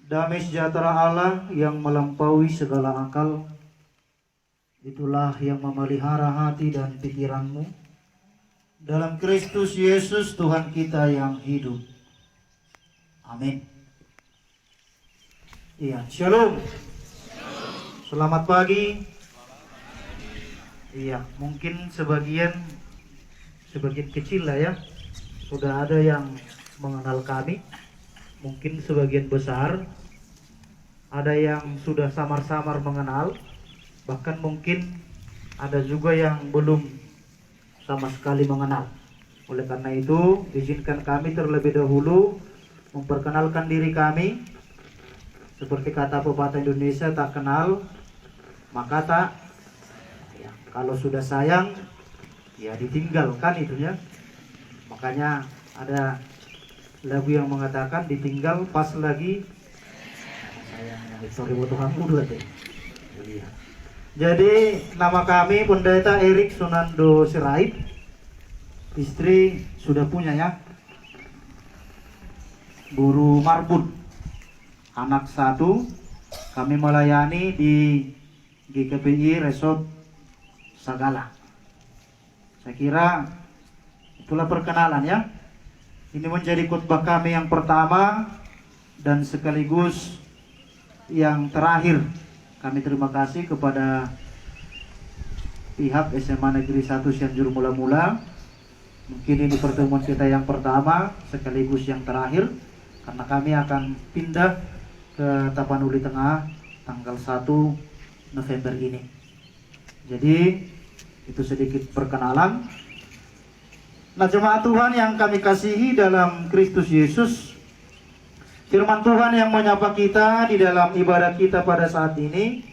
Damai sejahtera Allah yang melampaui segala akal, itulah yang memelihara hati dan pikiranmu dalam Kristus Yesus Tuhan kita yang hidup. Amin. Iya, shalom. Selamat pagi. Iya, mungkin sebagian kecil lah ya, sudah ada yang mengenal kami. Mungkin sebagian besar ada yang sudah samar-samar mengenal, bahkan mungkin ada juga yang belum sama sekali mengenal. Oleh karena itu, izinkan kami terlebih dahulu memperkenalkan diri kami. Seperti kata pepatah Indonesia, tak kenal maka tak ya, kalau sudah sayang ya ditinggalkan itunya. Makanya ada lagu yang mengatakan ditinggal pas lagi sayangnya. Sorry butuh aku dulu deh. Jadi nama kami Pendeta Erik Sunando Sirait. Istri sudah punya ya, Guru Marbun. Anak satu. Kami melayani di GKPI Resort Sagala. Saya kira itulah perkenalan ya. Ini menjadi khotbah kami yang pertama dan sekaligus yang terakhir. Kami terima kasih kepada pihak SMA Negeri 1 Cianjur Mula-Mula. Mungkin ini pertemuan kita yang pertama sekaligus yang terakhir, karena kami akan pindah ke Tapanuli Tengah tanggal 1 November ini. Jadi itu sedikit perkenalan. Nah, jemaat Tuhan yang kami kasihi dalam Kristus Yesus, firman Tuhan yang menyapa kita di dalam ibadah kita pada saat ini,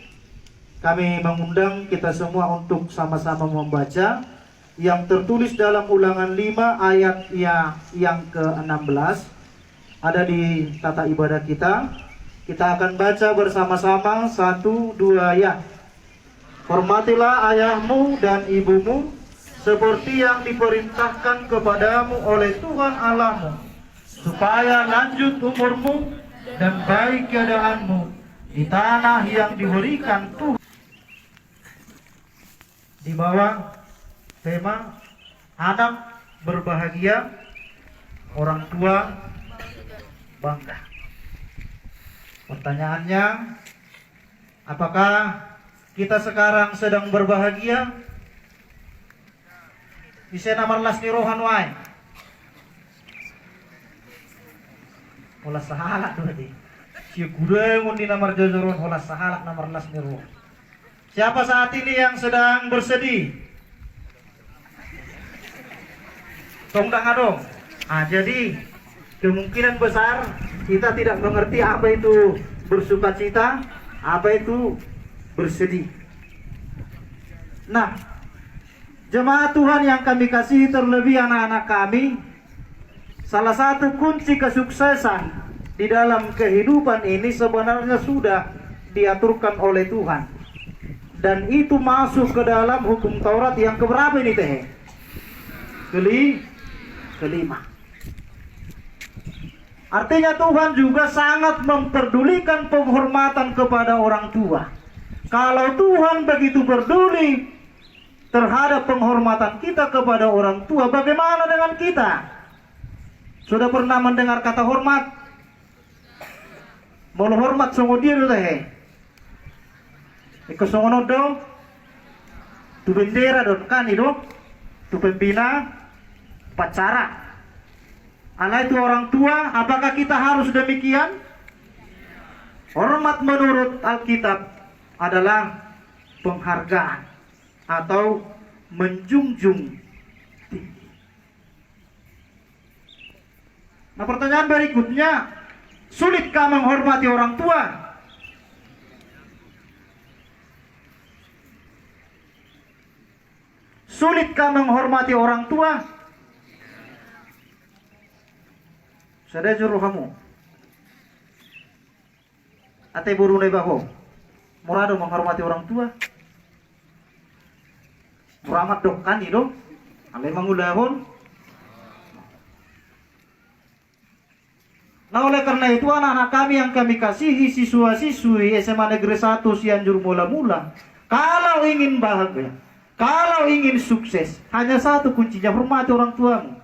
kami mengundang kita semua untuk sama-sama membaca yang tertulis dalam Ulangan 5 ayat yang ke-16. Ada di tata ibadah kita. Kita akan baca bersama-sama 1, 2 ya. Hormatilah ayahmu dan ibumu seperti yang diperintahkan kepadamu oleh Tuhan Allahmu, supaya lanjut umurmu dan baik keadaanmu di tanah yang diberikan Tuhan. Di bawah tema anak berbahagia, orang tua bangga. Pertanyaannya, apakah kita sekarang sedang berbahagia? Bisa nomor las ni rohan wae. Olah sahalak berarti. Si gureng di nomor jojoron olah sahalak nomor las ni rohan. Siapa saat ini yang sedang bersedih? Tong dang adong. Jadi kemungkinan besar kita tidak mengerti apa itu bersukacita, apa itu bersedih. Nah, jemaat Tuhan yang kami kasihi, terlebih anak-anak kami, salah satu kunci kesuksesan di dalam kehidupan ini sebenarnya sudah diaturkan oleh Tuhan. Dan itu masuk ke dalam hukum Taurat yang keberapa ini teh? Kelima. Artinya Tuhan juga sangat memperdulikan penghormatan kepada orang tua. Kalau Tuhan begitu peduli terhadap penghormatan kita kepada orang tua, bagaimana dengan kita? Sudah pernah mendengar kata hormat? Mau hormat songo dia dulu teh. Iko songo dong. Tu bendera don kan itu. Tu pembina pacara. Anak itu orang tua, apakah kita harus demikian? Hormat menurut Alkitab adalah penghargaan atau menjunjung tinggi. Nah, pertanyaan berikutnya, sulitkah menghormati orang tua? Sulitkah menghormati orang tua? Saya juru kamu. Ate buru ne baho. Murado menghormati orang tua. Muramat dok kan itu. Alai mangulahon. Nah, oleh karena itu anak-anak kami yang kami kasihi, siswa-siswi SMA Negeri 1 Cianjur mula-mula, kalau ingin bahagia, kalau ingin sukses, hanya satu kuncinya, hormati orang tuamu.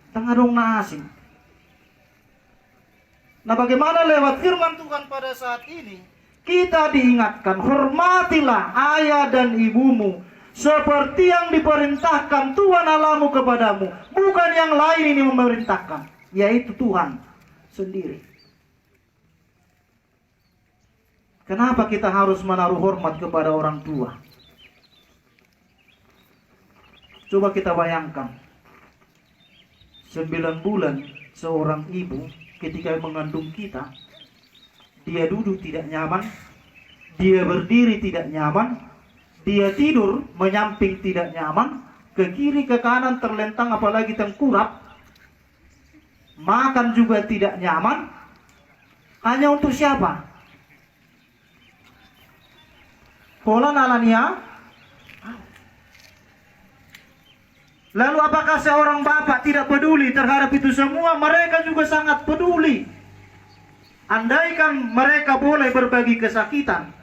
Tangadong nasi. Nah, bagaimana lewat firman Tuhan pada saat ini kita diingatkan, hormatilah ayah dan ibumu seperti yang diperintahkan Tuhan Allahmu kepadamu. Bukan yang lain ini memerintahkan, yaitu Tuhan sendiri. Kenapa kita harus menaruh hormat kepada orang tua? Coba kita bayangkan, 9 bulan seorang ibu ketika mengandung kita, dia duduk tidak nyaman, dia berdiri tidak nyaman, dia tidur menyamping tidak nyaman, ke kiri ke kanan terlentang apalagi tengkurap, makan juga tidak nyaman. Hanya untuk siapa? Pola nalania. Lalu apakah seorang bapak tidak peduli terhadap itu semua? Mereka juga sangat peduli. Andaikan mereka boleh berbagi kesakitan,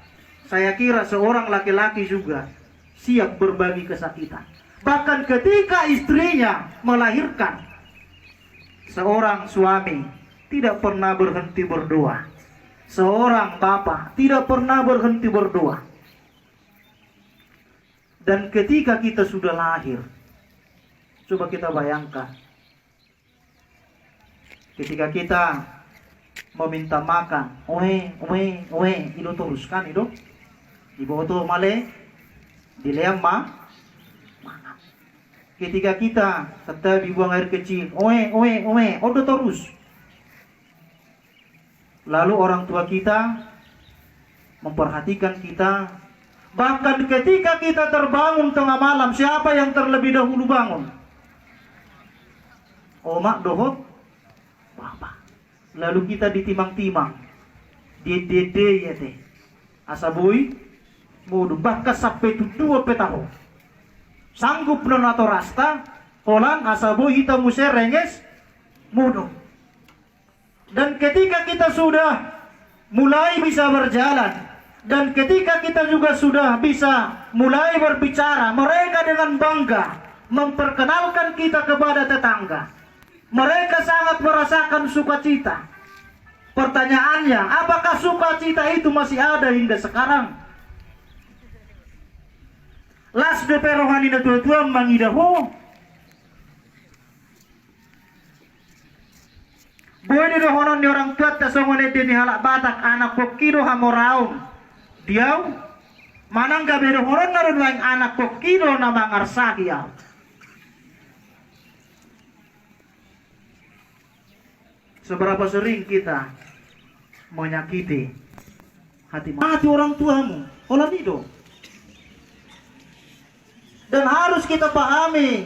saya kira seorang laki-laki juga siap berbagi kesakitan. Bahkan ketika istrinya melahirkan, seorang suami tidak pernah berhenti berdoa. Seorang bapak tidak pernah berhenti berdoa. Dan ketika kita sudah lahir, coba kita bayangkan, ketika kita meminta makan, itu teruskan itu, dibawa tuh male, dileam makan. Ketika kita setelah dibuang air kecil, udah terus. Lalu orang tua kita memperhatikan kita. Bahkan ketika kita terbangun tengah malam, siapa yang terlebih dahulu bangun? Omak dohot, bapak. Lalu kita ditimang-timang, dede ya teh, asabui, mudu bahkan sampai 2 petahun. Sanggup non atau rasta, kolan asabui hitam musir renges, mudu. Dan ketika kita sudah mulai bisa berjalan, dan ketika kita juga sudah bisa mulai berbicara, mereka dengan bangga memperkenalkan kita kepada tetangga. Mereka sangat merasakan sukacita. Pertanyaannya, apakah sukacita itu masih ada hingga sekarang? Las de perohani na tua-tua mangidaho. Boleh dohonon ni orang tua tasongone deni halak batak anak kokido hamoraun. Diau manang gabe dohonon naron laing anak kokido na mangarsaki yau. Seberapa sering kita menyakiti hati orang tuamu? Olah itu. Dan harus kita pahami,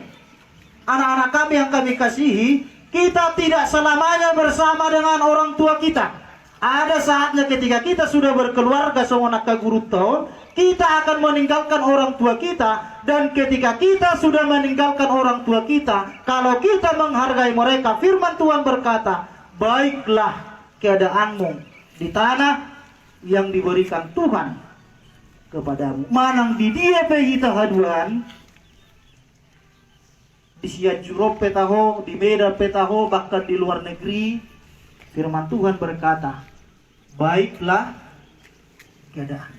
anak-anak kami yang kami kasihi, kita tidak selamanya bersama dengan orang tua kita. Ada saatnya ketika kita sudah berkeluarga seonak guru tahun, kita akan meninggalkan orang tua kita. Dan ketika kita sudah meninggalkan orang tua kita, kalau kita menghargai mereka, firman Tuhan berkata, baiklah keadaanmu di tanah yang diberikan Tuhan kepadamu. Manang di dia pehita haduan, di Sianjurop petaho, di Medan petaho, bahkan di luar negeri, firman Tuhan berkata, baiklah keadaan.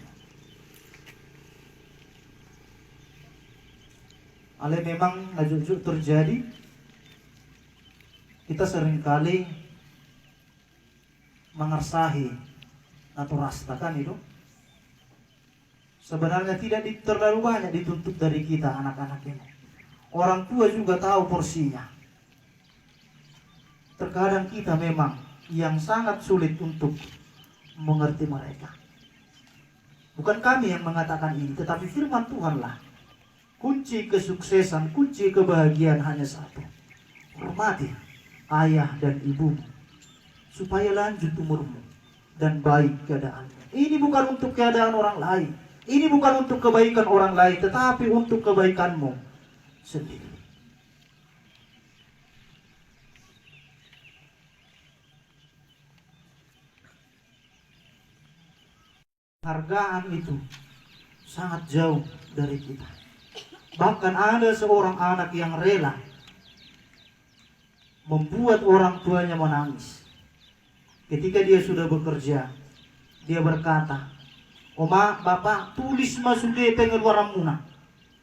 Ale memang ngajuk terjadi, kita seringkali mengersahi atau rasakan itu. Sebenarnya tidak terlalu banyak dituntut dari kita anak-anak ini. Orang tua juga tahu porsinya. Terkadang kita memang yang sangat sulit untuk mengerti mereka. Bukan kami yang mengatakan ini, tetapi firman Tuhanlah. Kunci kesuksesan, kunci kebahagiaan hanya satu. Hormati ayah dan ibumu, supaya lanjut umurmu dan baik keadaanmu. Ini bukan untuk keadaan orang lain. Ini bukan untuk kebaikan orang lain, tetapi untuk kebaikanmu sendiri. Hargaan itu sangat jauh dari kita. Bahkan ada seorang anak yang rela membuat orang tuanya menangis. Ketika dia sudah bekerja, dia berkata, Oma, Bapak, tulis masuk di pengeluaran muna.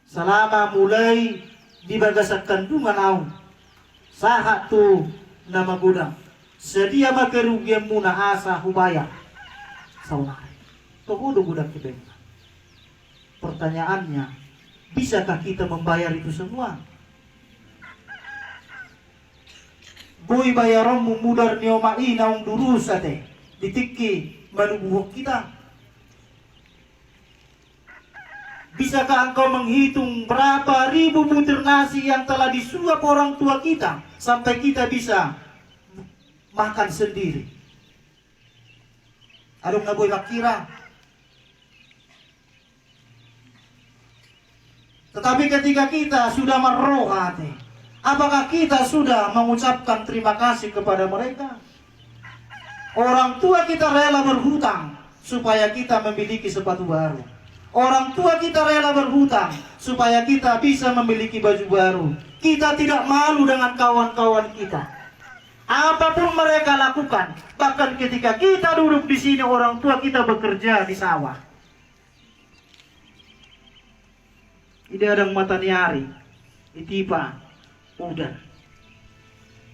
Selama mulai dibagasak kandungan au, sahat tu nama gudang. Sedia makerugian muna asa hubaya. Saunari. Tokodo gudang kebengka. Pertanyaannya, bisakah kita membayar itu semua? Boy bayaran mudar ni oma inaung durusate ditiki manubuhok kita. Bisakah engkau menghitung berapa ribu butir nasi yang telah disuap orang tua kita sampai kita bisa makan sendiri? Adong na boy makira. Tetapi ketika kita sudah meroh hati, apakah kita sudah mengucapkan terima kasih kepada mereka? Orang tua kita rela berhutang supaya kita memiliki sepatu baru. Orang tua kita rela berhutang supaya kita bisa memiliki baju baru. Kita tidak malu dengan kawan-kawan kita. Apapun mereka lakukan, bahkan ketika kita duduk di sini, orang tua kita bekerja di sawah. Ide adang mata niari, itipa, udan.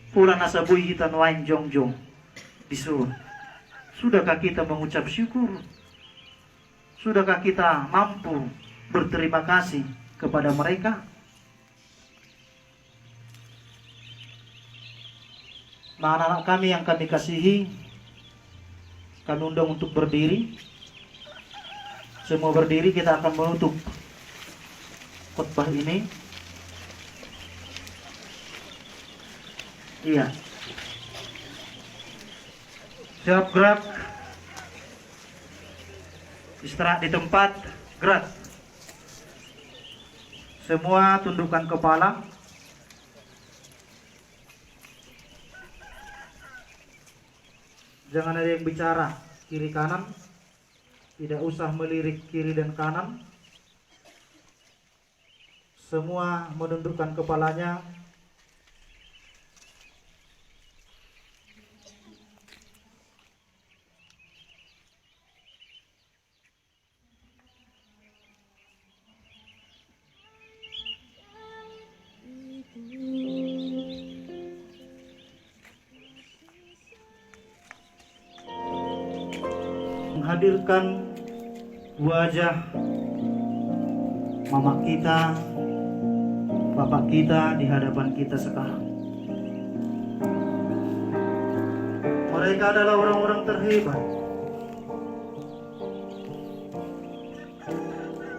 Pura nasa buhi hitan wain jong-jong, disuruh. Sudahkah kita mengucap syukur? Sudahkah kita mampu berterima kasih kepada mereka? Nah, anak-anak kami yang kami kasihi, kami undang untuk berdiri. Semua berdiri, kita akan menutup khotbah ini. Iya. Siap gerak. Istirahat di tempat, gerak. Semua tundukkan kepala. Jangan ada yang bicara kiri kanan. Tidak usah melirik kiri dan kanan. Semua menundukkan kepalanya. Menghadirkan wajah mama kita, bapak kita di hadapan kita sekarang. Mereka adalah orang-orang terhebat.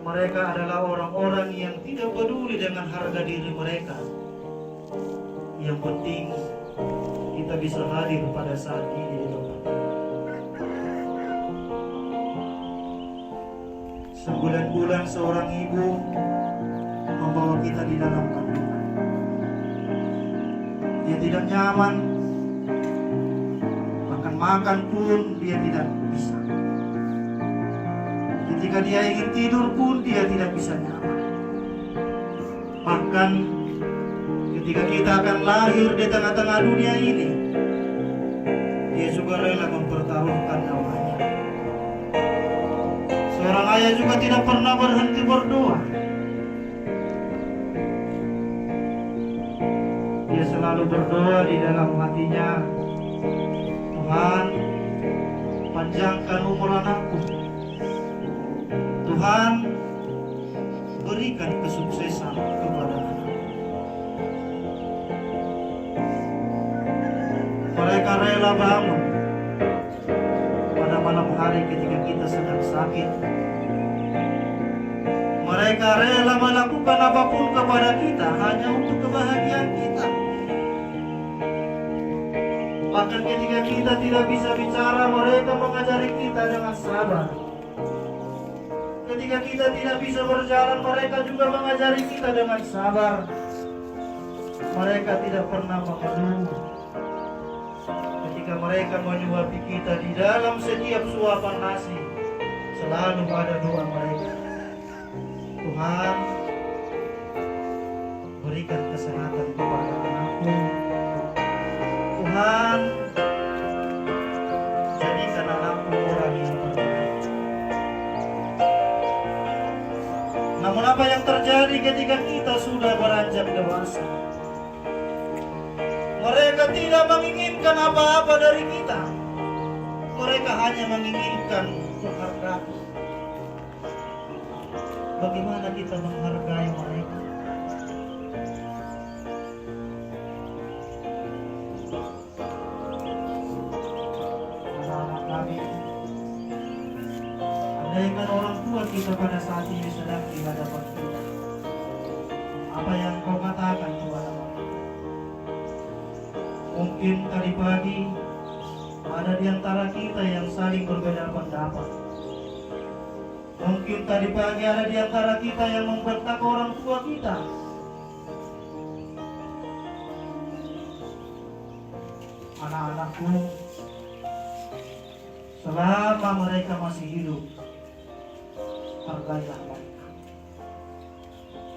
Mereka adalah orang-orang yang tidak peduli dengan harga diri mereka. Yang penting kita bisa hadir pada saat ini di tempat. Sembulan-bulan seorang ibu membawa kita di dalam kandungan. Dia tidak nyaman, makan pun dia tidak bisa. Ketika dia ingin tidur pun dia tidak bisa nyaman. Bahkan ketika kita akan lahir di tengah-tengah dunia ini, dia juga rela mempertaruhkan nyawanya. Seorang ayah juga tidak pernah berhenti berdoa. Dia selalu berdoa di dalam hatinya, Tuhan, panjangkan umur anakku. Tuhan, berikan kesuksesan kepada anakku. Mereka rela bangun pada malam hari ketika kita sedang sakit. Mereka rela melakukan apapun kepada kita hanya untuk kebahagiaan kita. Bahkan ketika kita tidak bisa bicara, mereka mengajari kita dengan sabar. Ketika kita tidak bisa berjalan, mereka juga mengajari kita dengan sabar. Mereka tidak pernah mengeluh. Ketika mereka menyuapi kita di dalam setiap suapan nasi, selalu ada doa mereka. Tuhan, berikan kesehatan kepada anakku. Tuhan, jadikan anakku orang yang berbaik. Namun apa yang terjadi ketika kita sudah beranjak dewasa? Mereka tidak menginginkan apa-apa dari kita. Mereka hanya menginginkan penghargaan. Bagaimana kita menghargai mereka? Anak-anak kami, andaikan orang tua kita pada saat ini sedang di hadapan kita, apa yang kau katakan kepada mereka? Mungkin tadi pagi ada di antara kita yang saling berbeda pendapat. Mungkin tadi pagi ada di antara kita yang membentak orang tua kita. Anak-anakku, selama mereka masih hidup, hargailah mereka.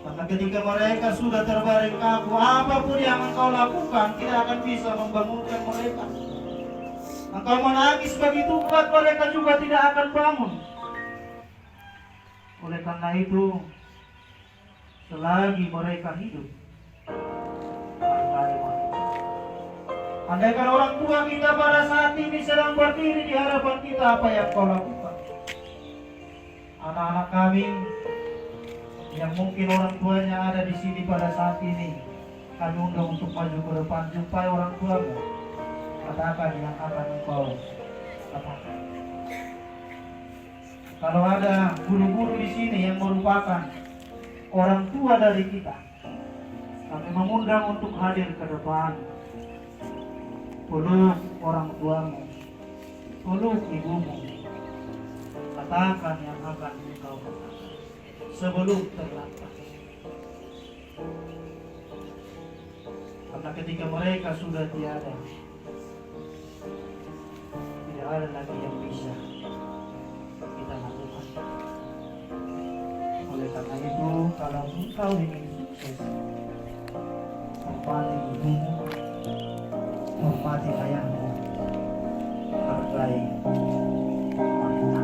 Karena ketika mereka sudah terbaring kaku, apapun yang engkau lakukan tidak akan bisa membangunkan mereka. Engkau menangis begitu kuat, mereka juga tidak akan bangun. Oleh karena itu, selagi mereka hidup, hargai mereka. Andaikan orang tua kita pada saat ini sedang berdiri di hadapan kita, apa yang kau lakukan? Anak-anak kami yang mungkin orang tuanya ada di sini pada saat ini, kami undang untuk maju ke depan, jumpai orang tuamu, katakan yang akan engkau katakan. Kalau ada guru-guru di sini yang merupakan orang tua dari kita, kami mengundang untuk hadir ke depan. Peluk orang tuamu, peluk ibumu, katakan yang akan engkau katakan sebelum terlambat. Karena ketika mereka sudah tiada, tidak ada lagi yang bisa kita lakukan. Oleh karena itu, kalau engkau ingin sukses, hormati ibumu, hormati ayahmu, hargai mereka.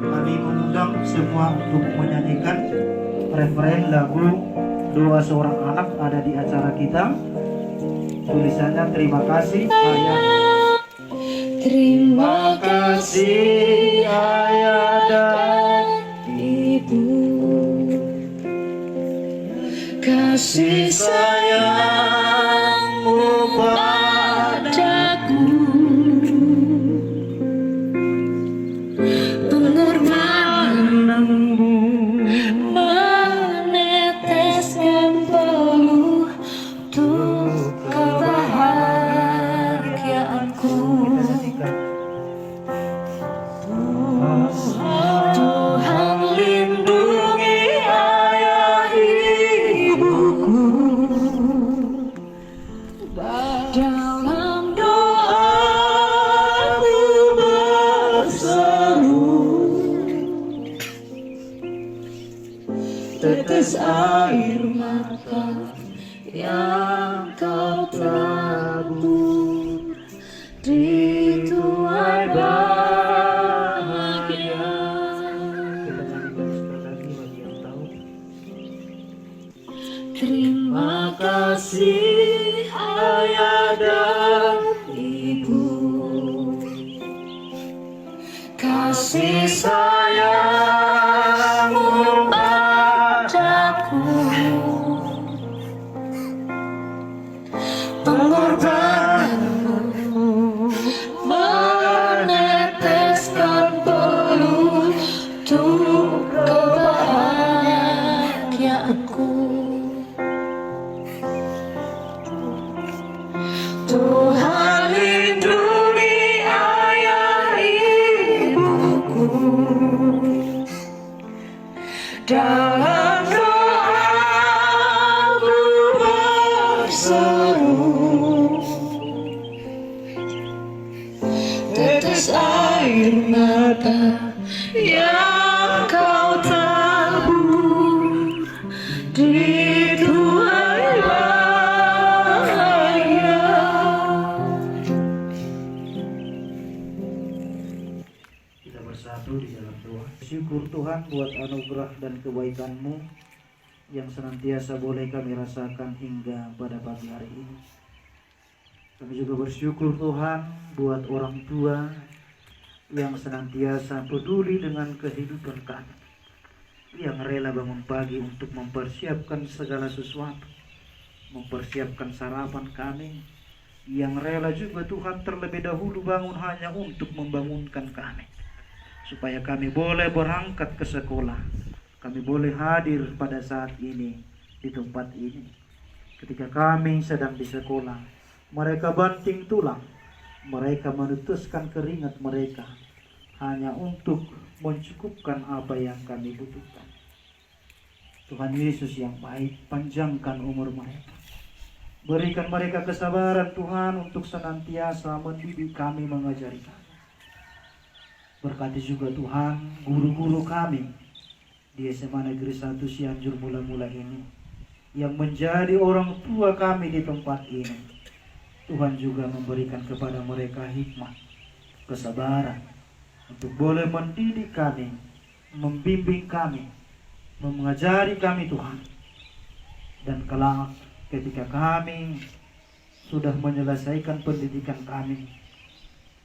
Kami mengundang semua untuk menyanyikan referen lagu Doa Seorang Anak ada di acara kita. Tulisannya terima kasih ayah. Terima kasih ayah dan ibu, kasih sayangmu air mata yang kau tabur di tuai bahagia. Kita nyanyikan sekali lagi bagi yang tahu. Terima kasih ayah dan ibu, kasih sayangmu padaku, pengorbananmu meneteskan peluh untuk kebahagiaanku. Tuhan lindungi ayah ibuku, dalam doaku berseru, tetes air mata yang kau tabur di tuai bahagia. Kita bersatu di dalam doa. Syukur Tuhan buat anugerah dan kebaikan-Mu yang senantiasa boleh kami rasakan hingga pada pagi hari ini. Kami juga bersyukur Tuhan buat orang tua yang senantiasa peduli dengan kehidupan kami, yang rela bangun pagi untuk mempersiapkan segala sesuatu, mempersiapkan sarapan kami, yang rela juga Tuhan terlebih dahulu bangun hanya untuk membangunkan kami, supaya kami boleh berangkat ke sekolah, kami boleh hadir pada saat ini di tempat ini. Ketika kami sedang di sekolah, mereka banting tulang, mereka menutuskan keringat mereka hanya untuk mencukupkan apa yang kami butuhkan. Tuhan Yesus yang baik, panjangkan umur mereka, berikan mereka kesabaran Tuhan untuk senantiasa mendidik kami, mengajari kami. Berkati juga Tuhan guru-guru kami di SMA Negeri 1 Cianjur mula-mula ini, yang menjadi orang tua kami di tempat ini. Tuhan juga memberikan kepada mereka hikmat, kesabaran untuk boleh mendidik kami, membimbing kami, mengajari kami Tuhan. Dan kelak ketika kami sudah menyelesaikan pendidikan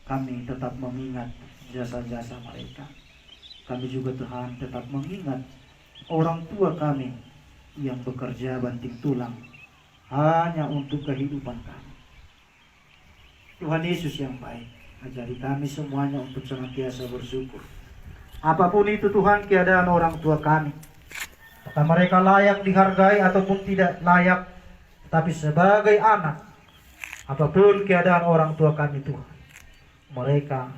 kami tetap mengingat jasa-jasa mereka. Kami juga Tuhan tetap mengingat orang tua kami yang bekerja banting tulang hanya untuk kehidupan kami. Tuhan Yesus yang baik, ajari kami semuanya untuk senantiasa bersyukur. Apapun itu Tuhan keadaan orang tua kami, apakah mereka layak dihargai ataupun tidak layak, tetapi sebagai anak, apapun keadaan orang tua kami Tuhan, mereka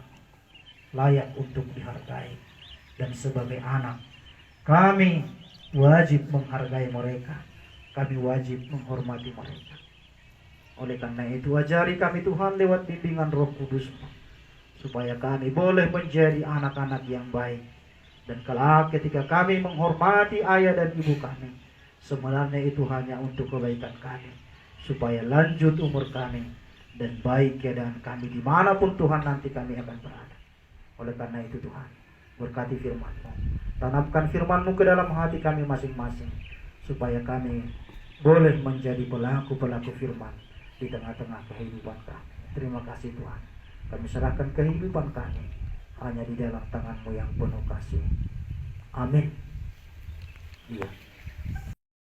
layak untuk dihargai. Dan sebagai anak, kami wajib menghargai mereka, kami wajib menghormati mereka. Oleh karena itu ajari kami Tuhan lewat bimbingan Roh Kudus, supaya kami boleh menjadi anak-anak yang baik. Dan kelak ketika kami menghormati ayah dan ibu kami, sebenarnya itu hanya untuk kebaikan kami, supaya lanjut umur kami dan baik keadaan kami dimanapun Tuhan nanti kami akan berada. Oleh karena itu Tuhan, berkati firman-Mu, tanamkan firman-Mu ke dalam hati kami masing-masing, supaya kami boleh menjadi pelaku-pelaku firman di tengah-tengah kehidupan kami. Terima kasih Tuhan, kami serahkan kehidupan kami hanya di dalam tangan-Mu yang penuh kasih. Amin. Iya.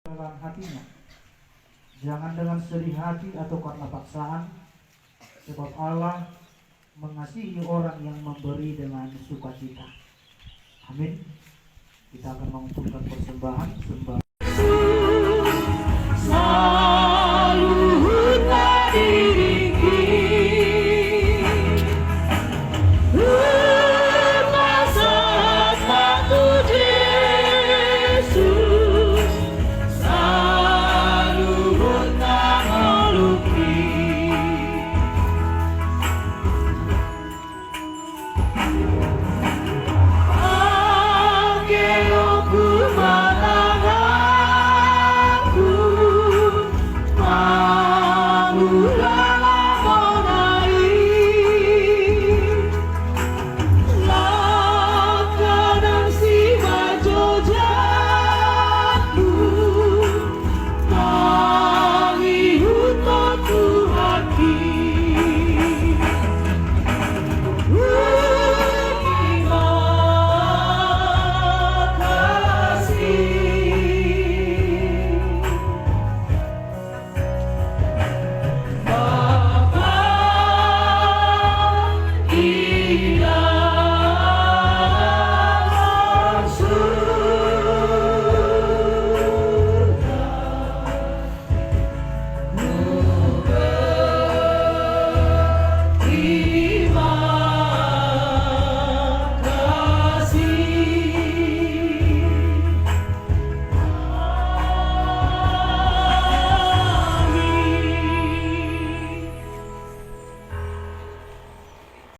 Dalam hatinya, jangan dengan sedih hati atau karena paksaan, sebab Allah mengasihi orang yang memberi dengan sukacita. Amin. Kita akan mengumpulkan persembahan.